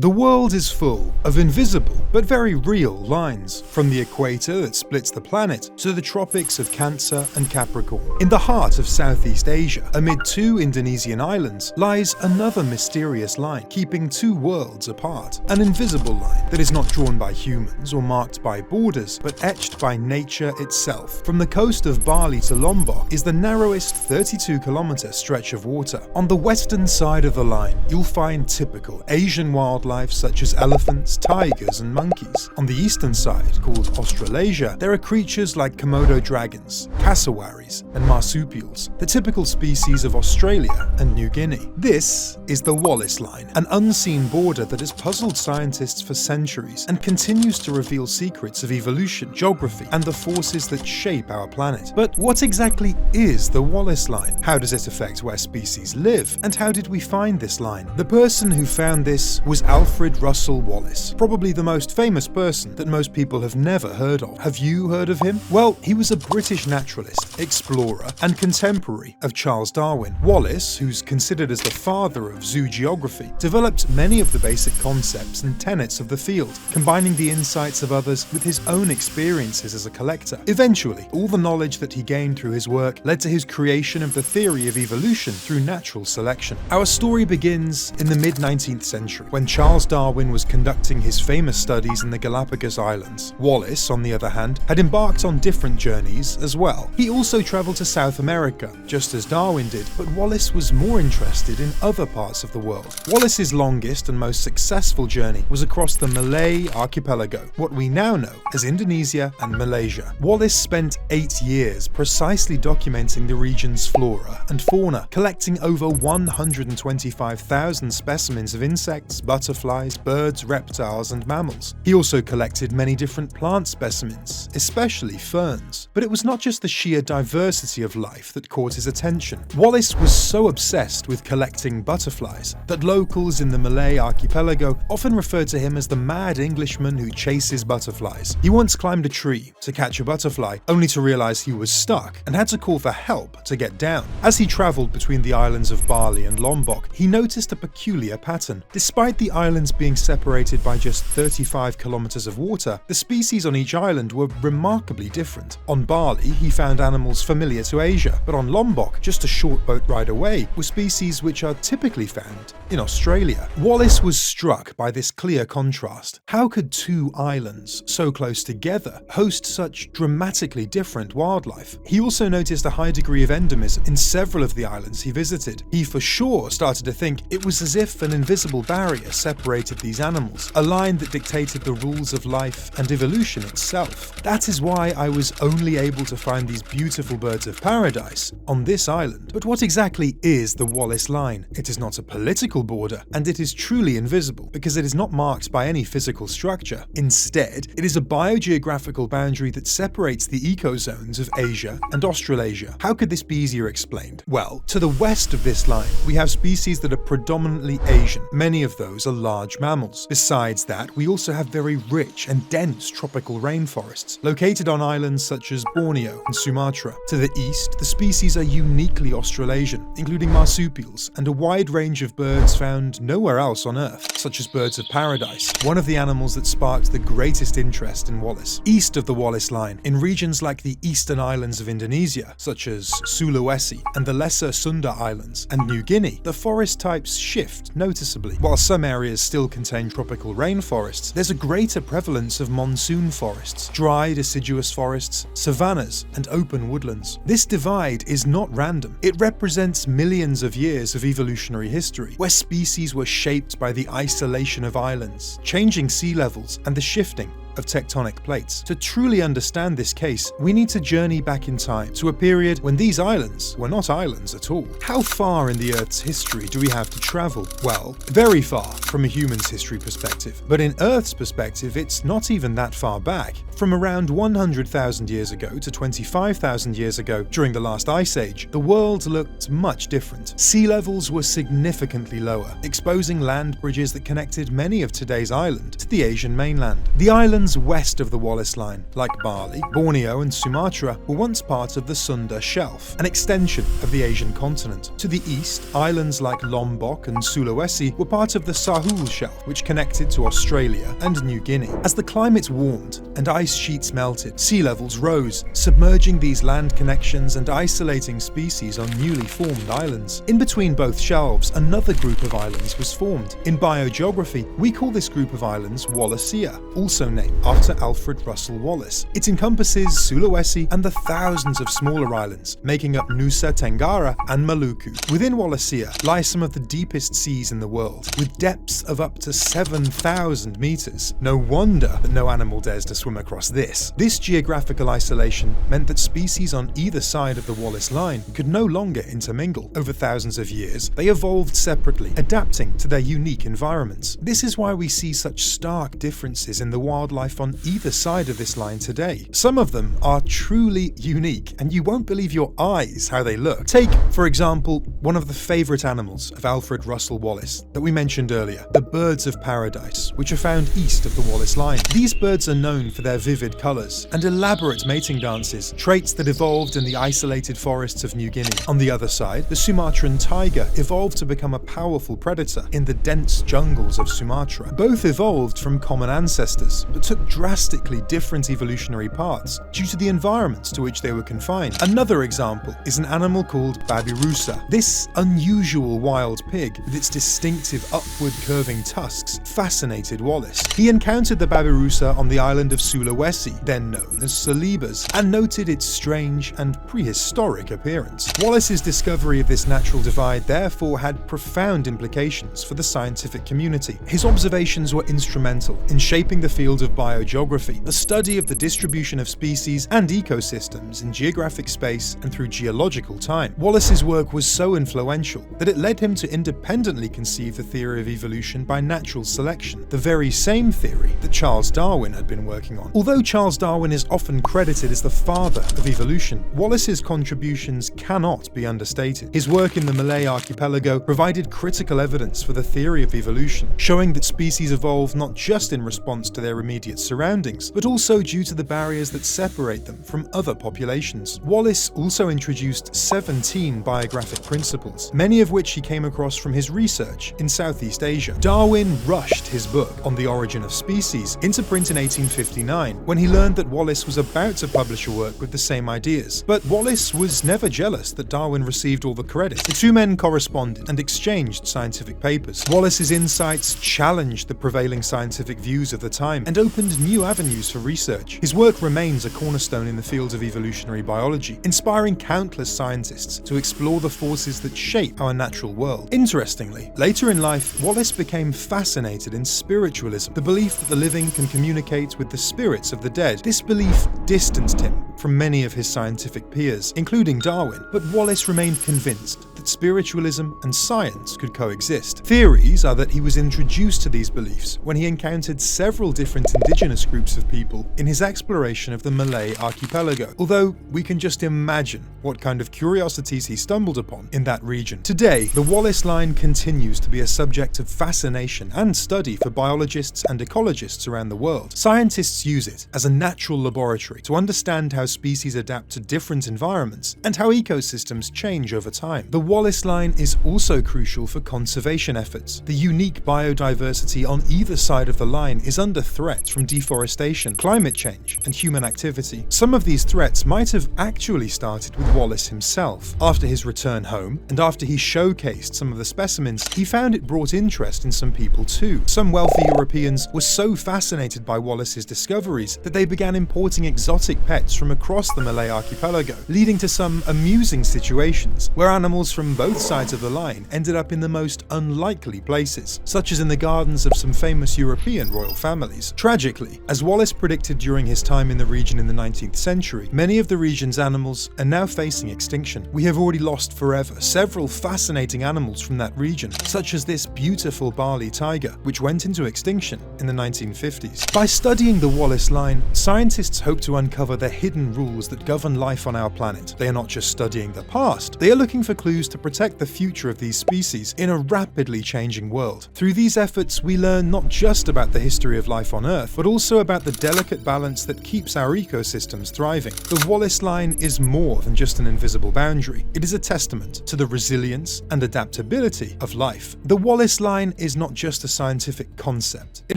The world is full of invisible but very real lines, from the equator that splits the planet to the tropics of Cancer and Capricorn. In the heart of Southeast Asia, amid two Indonesian islands, lies another mysterious line, keeping two worlds apart. An invisible line that is not drawn by humans or marked by borders, but etched by nature itself. From the coast of Bali to Lombok is the narrowest 32-kilometer stretch of water. On the western side of the line, you'll find typical Asian wildlife such as elephants, tigers, and monkeys. On the eastern side, called Australasia, there are creatures like Komodo dragons, cassowaries, and marsupials, the typical species of Australia and New Guinea. This is the Wallace Line, an unseen border that has puzzled scientists for centuries and continues to reveal secrets of evolution, geography, and the forces that shape our planet. But what exactly is the Wallace Line? How does it affect where species live? And how did we find this line? The person who found this was Alfred Russel Wallace, probably the most famous person that most people have never heard of. Have you heard of him? Well, he was a British naturalist, explorer, and contemporary of Charles Darwin. Wallace, who's considered as the father of zoo geography, developed many of the basic concepts and tenets of the field, combining the insights of others with his own experiences as a collector. Eventually, all the knowledge that he gained through his work led to his creation of the theory of evolution through natural selection. Our story begins in the mid-19th century, when Charles Darwin was conducting his famous studies in the Galapagos Islands. Wallace, on the other hand, had embarked on different journeys as well. He also travelled to South America, just as Darwin did, but Wallace was more interested in other parts of the world. Wallace's longest and most successful journey was across the Malay archipelago, what we now know as Indonesia and Malaysia. Wallace spent 8 years precisely documenting the region's flora and fauna, collecting over 125,000 specimens of insects, butterflies, birds, reptiles, and mammals. He also collected many different plant specimens, especially ferns. But it was not just the sheer diversity of life that caught his attention. Wallace was so obsessed with collecting butterflies that locals in the Malay archipelago often referred to him as the mad Englishman who chases butterflies. He once climbed a tree to catch a butterfly, only to realize he was stuck and had to call for help to get down. As he traveled between the islands of Bali and Lombok, he noticed a peculiar pattern. Despite the islands being separated by just 35 kilometers of water, the species on each island were remarkably different. On Bali, he found animals familiar to Asia, but on Lombok, just a short boat ride away, were species which are typically found in Australia. Wallace was struck by this clear contrast. How could two islands so close together host such dramatically different wildlife? He also noticed a high degree of endemism in several of the islands he visited. He for sure started to think it was as if an invisible barrier separated these animals, a line that dictated the rules of life and evolution itself. That is why I was only able to find these beautiful birds of paradise on this island. But what exactly is the Wallace Line? It is not a political border, and it is truly invisible because it is not marked by any physical structure. Instead, it is a biogeographical boundary that separates the ecozones of Asia and Australasia. How could this be easier explained? Well, to the west of this line, we have species that are predominantly Asian. Many of those are large mammals. Besides that, we also have very rich and dense tropical rainforests, located on islands such as Borneo and Sumatra. To the east, the species are uniquely Australasian, including marsupials and a wide range of birds found nowhere else on Earth, such as birds of paradise, one of the animals that sparked the greatest interest in Wallace. East of the Wallace Line, in regions like the eastern islands of Indonesia, such as Sulawesi and the Lesser Sunda Islands and New Guinea, the forest types shift noticeably. While some areas still contain tropical rainforests, there's a greater prevalence of monsoon forests, dry deciduous forests, savannas, and open woodlands. This divide is not random. It represents millions of years of evolutionary history, where species were shaped by the isolation of islands, changing sea levels, and the shifting of tectonic plates. To truly understand this case, we need to journey back in time to a period when these islands were not islands at all. How far in the Earth's history do we have to travel? Well, very far from a human's history perspective. But in Earth's perspective, it's not even that far back. From around 100,000 years ago to 25,000 years ago, during the last ice age, the world looked much different. Sea levels were significantly lower, exposing land bridges that connected many of today's islands to the Asian mainland. The island Islands west of the Wallace Line, like Bali, Borneo and Sumatra, were once part of the Sunda Shelf, an extension of the Asian continent. To the east, islands like Lombok and Sulawesi were part of the Sahul Shelf, which connected to Australia and New Guinea. As the climate warmed and ice sheets melted, sea levels rose, submerging these land connections and isolating species on newly formed islands. In between both shelves, another group of islands was formed. In biogeography, we call this group of islands Wallacea, also named after Alfred Russel Wallace. It encompasses Sulawesi and the thousands of smaller islands, making up Nusa Tenggara and Maluku. Within Wallacea lie some of the deepest seas in the world, with depths of up to 7,000 meters. No wonder that no animal dares to swim across this. This geographical isolation meant that species on either side of the Wallace Line could no longer intermingle. Over thousands of years, they evolved separately, adapting to their unique environments. This is why we see such stark differences in the wildlife on either side of this line today. Some of them are truly unique, and you won't believe your eyes how they look. Take, for example, one of the favorite animals of Alfred Russel Wallace that we mentioned earlier, the birds of paradise, which are found east of the Wallace Line. These birds are known for their vivid colors and elaborate mating dances, traits that evolved in the isolated forests of New Guinea. On the other side, the Sumatran tiger evolved to become a powerful predator in the dense jungles of Sumatra. Both evolved from common ancestors, but took drastically different evolutionary paths due to the environments to which they were confined. Another example is an animal called babirusa. This unusual wild pig, with its distinctive upward curving tusks, fascinated Wallace. He encountered the babirusa on the island of Sulawesi, then known as Celebes, and noted its strange and prehistoric appearance. Wallace's discovery of this natural divide therefore had profound implications for the scientific community. His observations were instrumental in shaping the field of biogeography, the study of the distribution of species and ecosystems in geographic space and through geological time. Wallace's work was so influential that it led him to independently conceive the theory of evolution by natural selection, the very same theory that Charles Darwin had been working on. Although Charles Darwin is often credited as the father of evolution, Wallace's contributions cannot be understated. His work in the Malay archipelago provided critical evidence for the theory of evolution, showing that species evolve not just in response to their immediate surroundings, but also due to the barriers that separate them from other populations. Wallace also introduced 17 biographic principles, many of which he came across from his research in Southeast Asia. Darwin rushed his book On the Origin of Species into print in 1859 when he learned that Wallace was about to publish a work with the same ideas. But Wallace was never jealous that Darwin received all the credit. The two men corresponded and exchanged scientific papers. Wallace's insights challenged the prevailing scientific views of the time and opened new avenues for research. His work remains a cornerstone in the field of evolutionary biology, inspiring countless scientists to explore the forces that shape our natural world. Interestingly, later in life, Wallace became fascinated in spiritualism, the belief that the living can communicate with the spirits of the dead. This belief distanced him from many of his scientific peers, including Darwin, but Wallace remained convinced that spiritualism and science could coexist. Theories are that he was introduced to these beliefs when he encountered several different indigenous groups of people in his exploration of the Malay archipelago, although we can just imagine what kind of curiosities he stumbled upon in that region. Today, the Wallace Line continues to be a subject of fascination and study for biologists and ecologists around the world. Scientists use it as a natural laboratory to understand how species adapt to different environments and how ecosystems change over time. The Wallace Line is also crucial for conservation efforts. The unique biodiversity on either side of the line is under threat from deforestation, climate change, and human activity. Some of these threats might have actually started with Wallace himself. After his return home, and after he showcased some of the specimens, he found it brought interest in some people too. Some wealthy Europeans were so fascinated by Wallace's discoveries that they began importing exotic pets from across the Malay archipelago, leading to some amusing situations where animals from both sides of the line ended up in the most unlikely places, such as in the gardens of some famous European royal families. Tragically, as Wallace predicted during his time in the region in the 19th century, many of the region's animals are now facing extinction. We have already lost forever several fascinating animals from that region, such as this beautiful Bali tiger, which went into extinction in the 1950s. By studying the Wallace Line, scientists hope to uncover the hidden unwritten rules that govern life on our planet. They are not just studying the past, they are looking for clues to protect the future of these species in a rapidly changing world. Through these efforts, we learn not just about the history of life on Earth, but also about the delicate balance that keeps our ecosystems thriving. The Wallace Line is more than just an invisible boundary. It is a testament to the resilience and adaptability of life. The Wallace Line is not just a scientific concept. It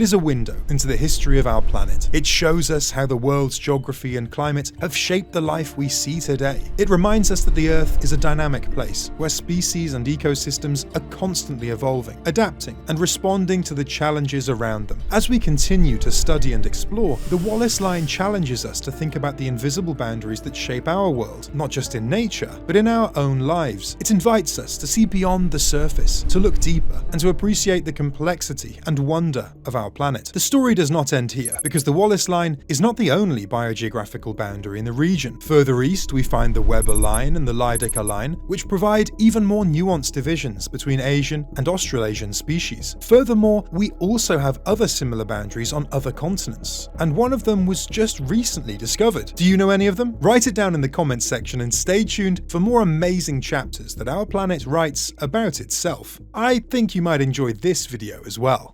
is a window into the history of our planet. It shows us how the world's geography and climate have shaped the life we see today. It reminds us that the Earth is a dynamic place where species and ecosystems are constantly evolving, adapting, and responding to the challenges around them. As we continue to study and explore, the Wallace Line challenges us to think about the invisible boundaries that shape our world, not just in nature, but in our own lives. It invites us to see beyond the surface, to look deeper, and to appreciate the complexity and wonder of our planet. The story does not end here, because the Wallace Line is not the only biogeographical boundary in the region. Further east, we find the Weber Line and the Lydecker Line, which provide even more nuanced divisions between Asian and Australasian species. Furthermore, we also have other similar boundaries on other continents, and one of them was just recently discovered. Do you know any of them? Write it down in the comments section and stay tuned for more amazing chapters that our planet writes about itself. I think you might enjoy this video as well.